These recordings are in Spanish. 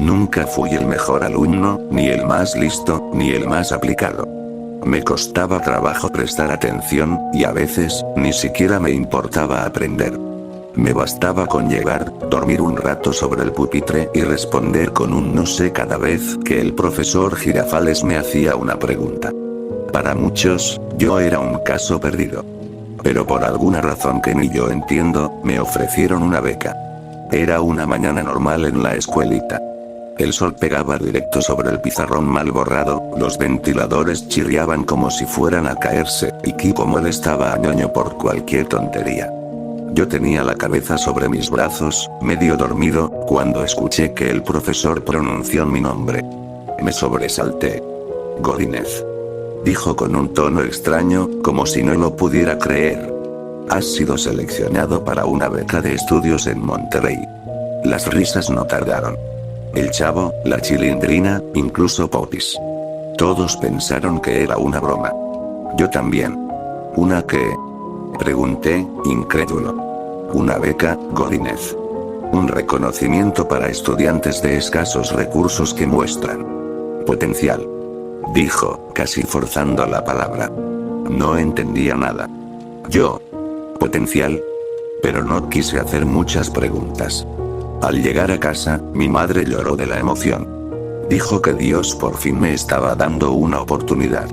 Nunca fui el mejor alumno, ni el más listo, ni el más aplicado. Me costaba trabajo prestar atención, y a veces, ni siquiera me importaba aprender. Me bastaba con llegar, dormir un rato sobre el pupitre y responder con un no sé cada vez que el profesor Girafales me hacía una pregunta. Para muchos, yo era un caso perdido. Pero por alguna razón que ni yo entiendo, me ofrecieron una beca. Era una mañana normal en la escuelita. El sol pegaba directo sobre el pizarrón mal borrado, los ventiladores chirriaban como si fueran a caerse, y Kiko molestaba a Ñoño por cualquier tontería. Yo tenía la cabeza sobre mis brazos, medio dormido, cuando escuché que el profesor pronunció mi nombre. Me sobresalté. Godínez. Dijo con un tono extraño, como si no lo pudiera creer. Has sido seleccionado para una beca de estudios en Monterrey. Las risas no tardaron. El Chavo, la Chilindrina, incluso Popis. Todos pensaron que era una broma. Yo también. ¿Una qué? Pregunté, incrédulo. Una beca, Godínez. Un reconocimiento para estudiantes de escasos recursos que muestran potencial. Dijo, casi forzando la palabra. No entendía nada. Yo. Potencial. Pero no quise hacer muchas preguntas. Al llegar a casa, mi madre lloró de la emoción. Dijo que Dios por fin me estaba dando una oportunidad.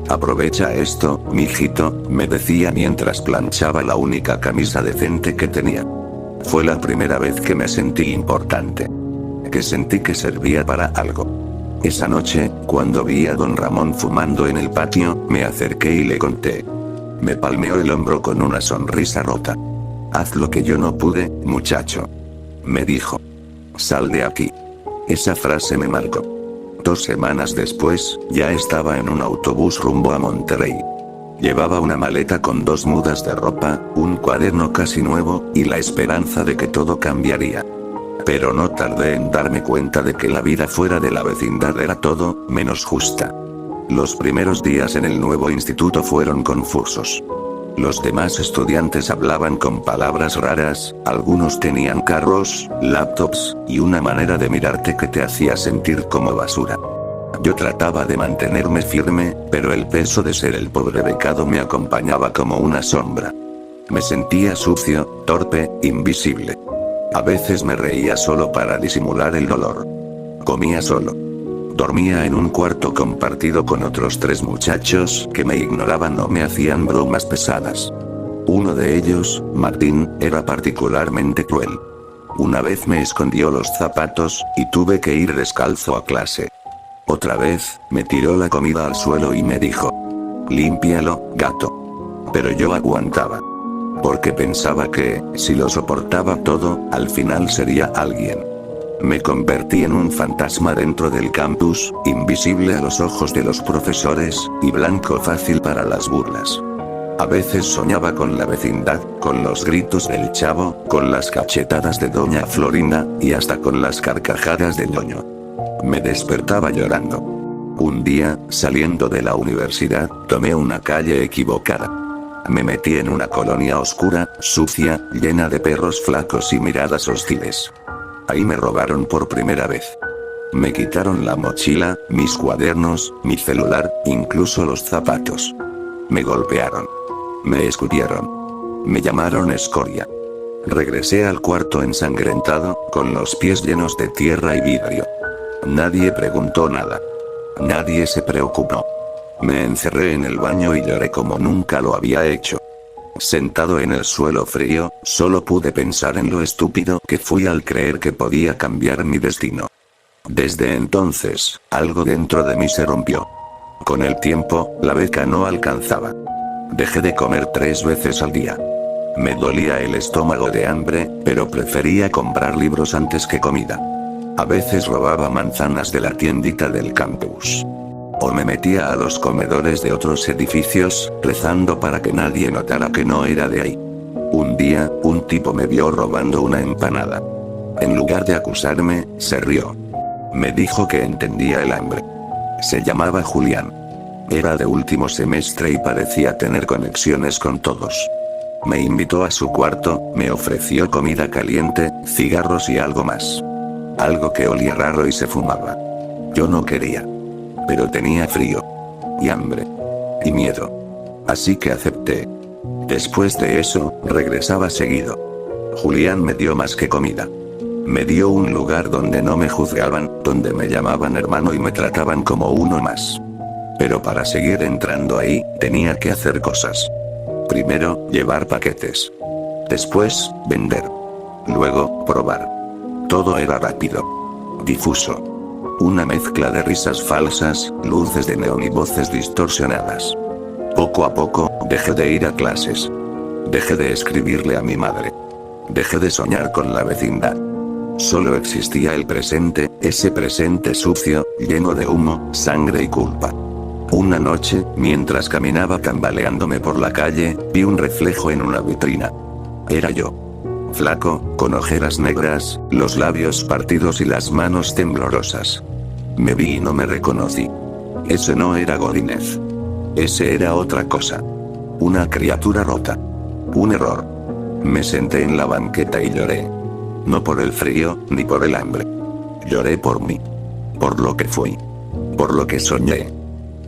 Aprovecha esto, mijito, me decía mientras planchaba la única camisa decente que tenía. Fue la primera vez que me sentí importante. Que sentí que servía para algo. Esa noche, cuando vi a don Ramón fumando en el patio, me acerqué y le conté. Me palmeó el hombro con una sonrisa rota. Haz lo que yo no pude, muchacho. Me dijo. Sal de aquí. Esa frase me marcó. 2 semanas después, ya estaba en un autobús rumbo a Monterrey. Llevaba una maleta con 2 mudas de ropa, un cuaderno casi nuevo, y la esperanza de que todo cambiaría. Pero no tardé en darme cuenta de que la vida fuera de la vecindad era todo, menos justa. Los primeros días en el nuevo instituto fueron confusos. Los demás estudiantes hablaban con palabras raras, algunos tenían carros, laptops, y una manera de mirarte que te hacía sentir como basura. Yo trataba de mantenerme firme, pero el peso de ser el pobre becado me acompañaba como una sombra. Me sentía sucio, torpe, invisible. A veces me reía solo para disimular el dolor. Comía solo. Dormía en un cuarto compartido con otros 3 muchachos que me ignoraban o me hacían bromas pesadas. Uno de ellos, Martín, era particularmente cruel. Una vez me escondió los zapatos, y tuve que ir descalzo a clase. Otra vez, me tiró la comida al suelo y me dijo. Límpialo, gato. Pero yo aguantaba. Porque pensaba que, si lo soportaba todo, al final sería alguien. Me convertí en un fantasma dentro del campus, invisible a los ojos de los profesores, y blanco fácil para las burlas. A veces soñaba con la vecindad, con los gritos del Chavo, con las cachetadas de doña Florinda, y hasta con las carcajadas de Ñoño. Me despertaba llorando. Un día, saliendo de la universidad, tomé una calle equivocada. Me metí en una colonia oscura, sucia, llena de perros flacos y miradas hostiles. Ahí me robaron por primera vez. Me quitaron la mochila, mis cuadernos, mi celular, incluso los zapatos. Me golpearon. Me escupieron. Me llamaron escoria. Regresé al cuarto ensangrentado, con los pies llenos de tierra y vidrio. Nadie preguntó nada. Nadie se preocupó. Me encerré en el baño y lloré como nunca lo había hecho. Sentado en el suelo frío, solo pude pensar en lo estúpido que fui al creer que podía cambiar mi destino. Desde entonces, algo dentro de mí se rompió. Con el tiempo, la beca no alcanzaba. Dejé de comer 3 veces al día. Me dolía el estómago de hambre, pero prefería comprar libros antes que comida. A veces robaba manzanas de la tiendita del campus. O me metía a los comedores de otros edificios, rezando para que nadie notara que no era de ahí. Un día, un tipo me vio robando una empanada. En lugar de acusarme, se rió. Me dijo que entendía el hambre. Se llamaba Julián. Era de último semestre y parecía tener conexiones con todos. Me invitó a su cuarto, me ofreció comida caliente, cigarros y algo más. algo que olía raro y se fumaba. Yo no quería. Pero tenía frío. Y hambre. Y miedo. Así que acepté. Después de eso, regresaba seguido. Julián me dio más que comida. Me dio un lugar donde no me juzgaban, donde me llamaban hermano y me trataban como uno más. Pero para seguir entrando ahí, tenía que hacer cosas. Primero, llevar paquetes. Después, vender. Luego, probar. Todo era rápido. Difuso. Una mezcla de risas falsas, luces de neón y voces distorsionadas. Poco a poco, dejé de ir a clases. Dejé de escribirle a mi madre. Dejé de soñar con la vecindad. Solo existía el presente, ese presente sucio, lleno de humo, sangre y culpa. Una noche, mientras caminaba tambaleándome por la calle, vi un reflejo en una vitrina. Era yo. Flaco, con ojeras negras, los labios partidos y las manos temblorosas. Me vi y no me reconocí. Ese no era Godínez. Ese era otra cosa. Una criatura rota. Un error. Me senté en la banqueta y lloré. No por el frío, ni por el hambre. Lloré por mí. Por lo que fui. Por lo que soñé.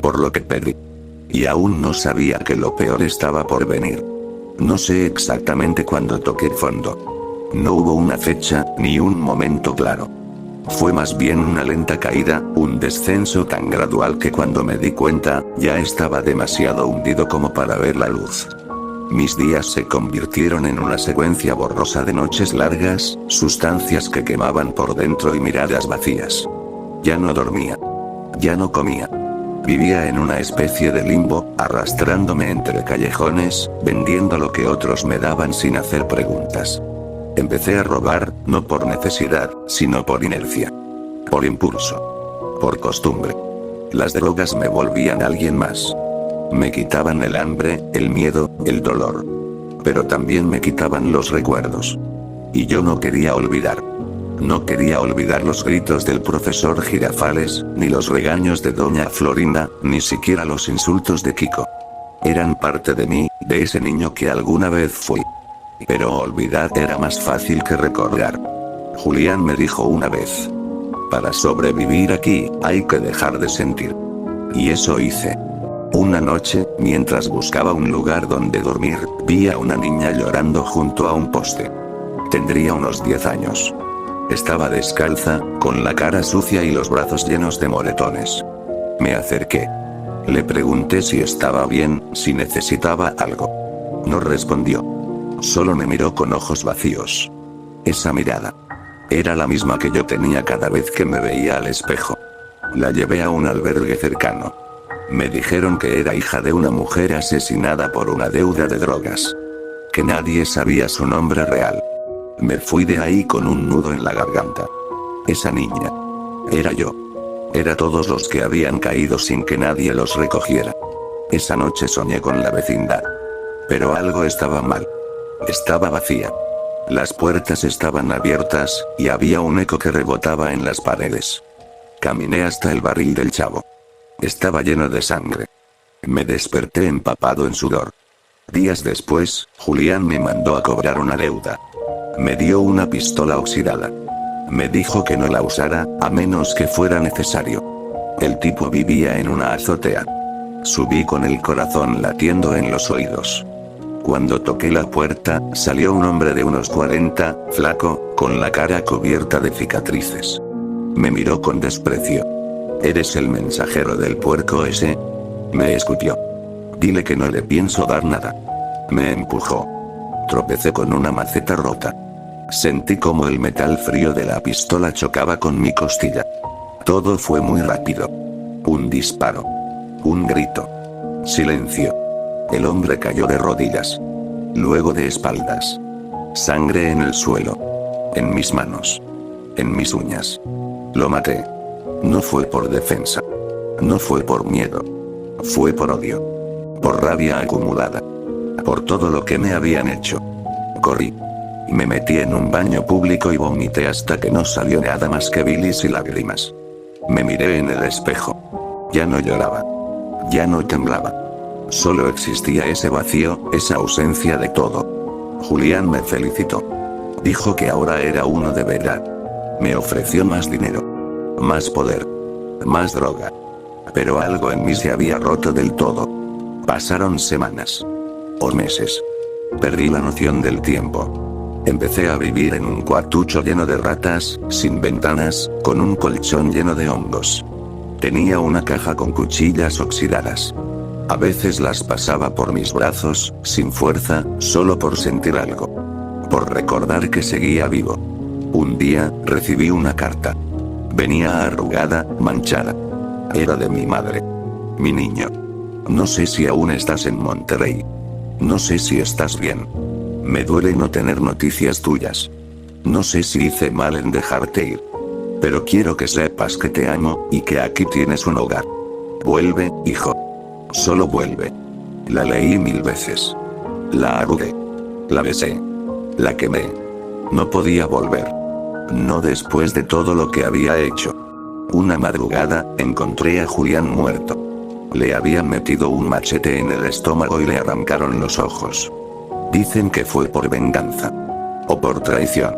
Por lo que perdí. Y aún no sabía que lo peor estaba por venir. No sé exactamente cuándo toqué fondo. No hubo una fecha, ni un momento claro. Fue más bien una lenta caída, un descenso tan gradual que cuando me di cuenta, ya estaba demasiado hundido como para ver la luz. Mis días se convirtieron en una secuencia borrosa de noches largas, sustancias que quemaban por dentro y miradas vacías. Ya no dormía. Ya no comía. Vivía en una especie de limbo, arrastrándome entre callejones, vendiendo lo que otros me daban sin hacer preguntas. Empecé a robar, no por necesidad, sino por inercia. Por impulso. Por costumbre. Las drogas me volvían alguien más. Me quitaban el hambre, el miedo, el dolor. Pero también me quitaban los recuerdos. Y yo no quería olvidar. No quería olvidar los gritos del profesor Girafales, ni los regaños de doña Florinda, ni siquiera los insultos de Kiko. Eran parte de mí, de ese niño que alguna vez fui. Pero olvidar era más fácil que recordar. Julián me dijo una vez. Para sobrevivir aquí, hay que dejar de sentir. Y eso hice. Una noche, mientras buscaba un lugar donde dormir, vi a una niña llorando junto a un poste. Tendría unos 10 años. Estaba descalza, con la cara sucia y los brazos llenos de moretones. Me acerqué. Le pregunté si estaba bien, si necesitaba algo. No respondió. Solo me miró con ojos vacíos. Esa mirada. Era la misma que yo tenía cada vez que me veía al espejo. La llevé a un albergue cercano. Me dijeron que era hija de una mujer asesinada por una deuda de drogas. Que nadie sabía su nombre real. Me fui de ahí con un nudo en la garganta. Esa niña. Era yo. Era todos los que habían caído sin que nadie los recogiera. Esa noche soñé con la vecindad. Pero algo estaba mal. Estaba vacía. Las puertas estaban abiertas, y había un eco que rebotaba en las paredes. Caminé hasta el barril del chavo. Estaba lleno de sangre. Me desperté empapado en sudor. Días después, Julián me mandó a cobrar una deuda. Me dio una pistola oxidada. Me dijo que no la usara, a menos que fuera necesario. El tipo vivía en una azotea. Subí con el corazón latiendo en los oídos. Cuando toqué la puerta, salió un hombre de unos 40, flaco, con la cara cubierta de cicatrices. Me miró con desprecio. ¿Eres el mensajero del puerco ese? Me escupió. Dile que no le pienso dar nada. Me empujó. Tropecé con una maceta rota. Sentí como el metal frío de la pistola chocaba con mi costilla. Todo fue muy rápido. Un disparo. Un grito. Silencio. El hombre cayó de rodillas. Luego de espaldas. Sangre en el suelo. En mis manos. En mis uñas. Lo maté. No fue por defensa. No fue por miedo. Fue por odio. Por rabia acumulada. Por todo lo que me habían hecho. Corrí. Me metí en un baño público y vomité hasta que no salió nada más que bilis y lágrimas. Me miré en el espejo. Ya no lloraba. Ya no temblaba. Solo existía ese vacío, esa ausencia de todo. Julián me felicitó. Dijo que ahora era uno de verdad. Me ofreció más dinero, más poder, más droga. Pero algo en mí se había roto del todo. Pasaron semanas o meses. Perdí la noción del tiempo. Empecé a vivir en un cuartucho lleno de ratas, sin ventanas, con un colchón lleno de hongos. Tenía una caja con cuchillas oxidadas. A veces las pasaba por mis brazos, sin fuerza, solo por sentir algo. Por recordar que seguía vivo. Un día, recibí una carta. Venía arrugada, manchada. Era de mi madre. Mi niño. No sé si aún estás en Monterrey. No sé si estás bien. Me duele no tener noticias tuyas. No sé si hice mal en dejarte ir. Pero quiero que sepas que te amo, y que aquí tienes un hogar. Vuelve, hijo. Solo vuelve. La leí 1000 veces. La arrugué. La besé. La quemé. No podía volver. No después de todo lo que había hecho. Una madrugada, encontré a Julián muerto. Le habían metido un machete en el estómago y le arrancaron los ojos. Dicen que fue por venganza. O por traición.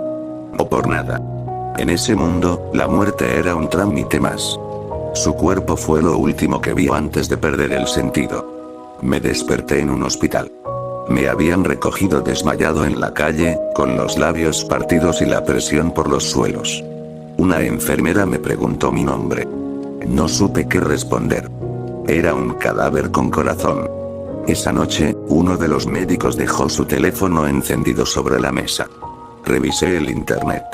O por nada. En ese mundo, la muerte era un trámite más. Su cuerpo fue lo último que vio antes de perder el sentido. Me desperté en un hospital. Me habían recogido desmayado en la calle, con los labios partidos y la presión por los suelos. Una enfermera me preguntó mi nombre. No supe qué responder. Era un cadáver con corazón. Esa noche, uno de los médicos dejó su teléfono encendido sobre la mesa. Revisé el internet.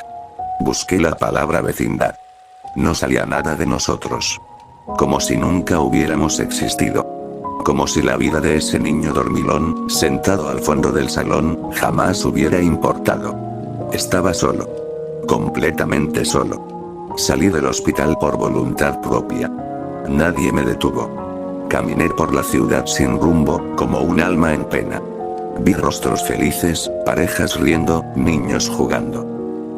Busqué la palabra vecindad. No salía nada de nosotros. Como si nunca hubiéramos existido. Como si la vida de ese niño dormilón, sentado al fondo del salón, jamás hubiera importado. Estaba solo. Completamente solo. Salí del hospital por voluntad propia. Nadie me detuvo. Caminé por la ciudad sin rumbo, como un alma en pena. Vi rostros felices, parejas riendo, niños jugando.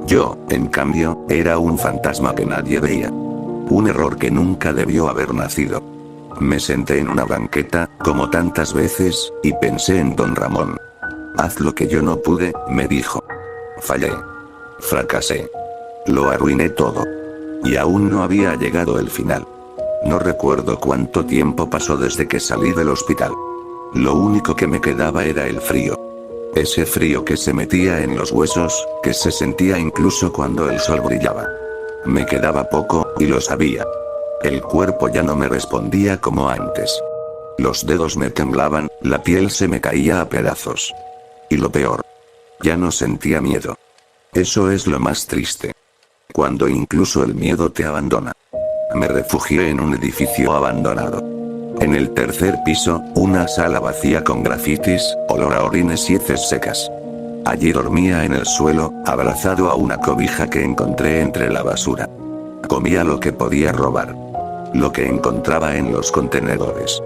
Yo, en cambio, era un fantasma que nadie veía. Un error que nunca debió haber nacido. Me senté en una banqueta, como tantas veces, y pensé en don Ramón. Haz lo que yo no pude, me dijo. Fallé. Fracasé. Lo arruiné todo. Y aún no había llegado el final. No recuerdo cuánto tiempo pasó desde que salí del hospital. Lo único que me quedaba era el frío. Ese frío que se metía en los huesos, que se sentía incluso cuando el sol brillaba. Me quedaba poco, y lo sabía. El cuerpo ya no me respondía como antes. Los dedos me temblaban, la piel se me caía a pedazos. Y lo peor. Ya no sentía miedo. Eso es lo más triste. Cuando incluso el miedo te abandona. Me refugié en un edificio abandonado. En el tercer piso, una sala vacía con grafitis, olor a orines y heces secas. Allí dormía en el suelo, abrazado a una cobija que encontré entre la basura. Comía lo que podía robar. Lo que encontraba en los contenedores.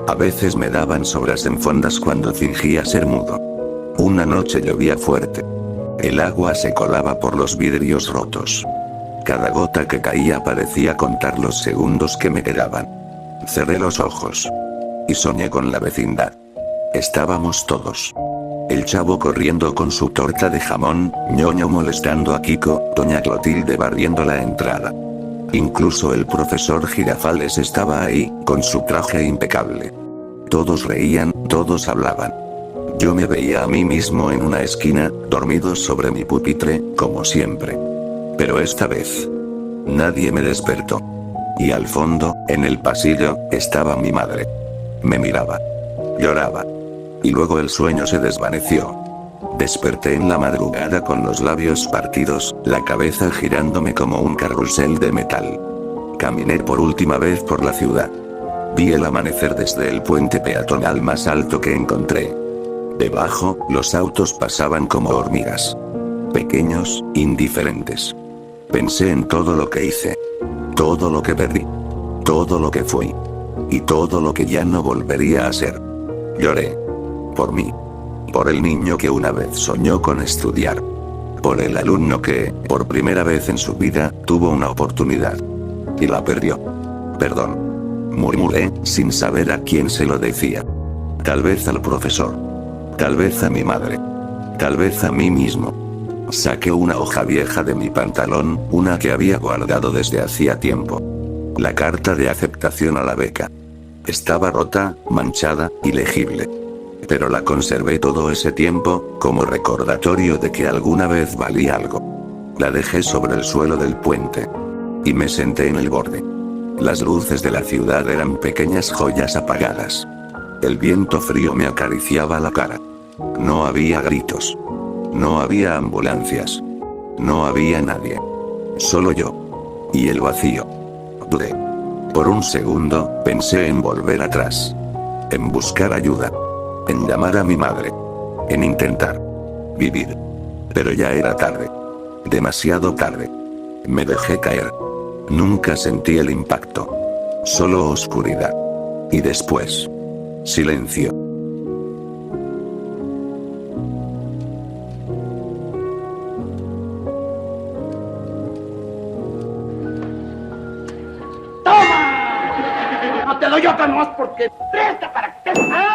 A veces me daban sobras en fondas cuando fingía ser mudo. Una noche llovía fuerte. El agua se colaba por los vidrios rotos. Cada gota que caía parecía contar los segundos que me quedaban. Cerré los ojos. Y soñé con la vecindad. Estábamos todos. El chavo corriendo con su torta de jamón, ñoño molestando a Kiko, doña Clotilde barriendo la entrada. Incluso el profesor Girafales estaba ahí, con su traje impecable. Todos reían, todos hablaban. Yo me veía a mí mismo en una esquina, dormido sobre mi pupitre, como siempre. Pero esta vez, nadie me despertó. Y al fondo, en el pasillo, estaba mi madre. Me miraba. Lloraba. Y luego el sueño se desvaneció. Desperté en la madrugada con los labios partidos, la cabeza girándome como un carrusel de metal. Caminé por última vez por la ciudad. Vi el amanecer desde el puente peatonal más alto que encontré. Debajo, los autos pasaban como hormigas. Pequeños, indiferentes. Pensé en todo lo que hice. Todo lo que perdí. Todo lo que fui. Y todo lo que ya no volvería a ser. Lloré. Por mí. Por el niño que una vez soñó con estudiar. Por el alumno que, por primera vez en su vida, tuvo una oportunidad. Y la perdió. Perdón. Murmuré, sin saber a quién se lo decía. Tal vez al profesor. Tal vez a mi madre. Tal vez a mí mismo. Saqué una hoja vieja de mi pantalón, una que había guardado desde hacía tiempo. La carta de aceptación a la beca. Estaba rota, manchada, ilegible. Pero la conservé todo ese tiempo, como recordatorio de que alguna vez valía algo. La dejé sobre el suelo del puente. Y me senté en el borde. Las luces de la ciudad eran pequeñas joyas apagadas. El viento frío me acariciaba la cara. No había gritos. No había ambulancias. No había nadie. Solo yo. Y el vacío. Dudé. Por un segundo, pensé en volver atrás. En buscar ayuda. En llamar a mi madre. En intentar vivir. Pero ya era tarde. Demasiado tarde. Me dejé caer. Nunca sentí el impacto. Solo oscuridad. Y después, silencio. ¡Toma! No te doy otra nomás porque presta para que te... ¡Ah!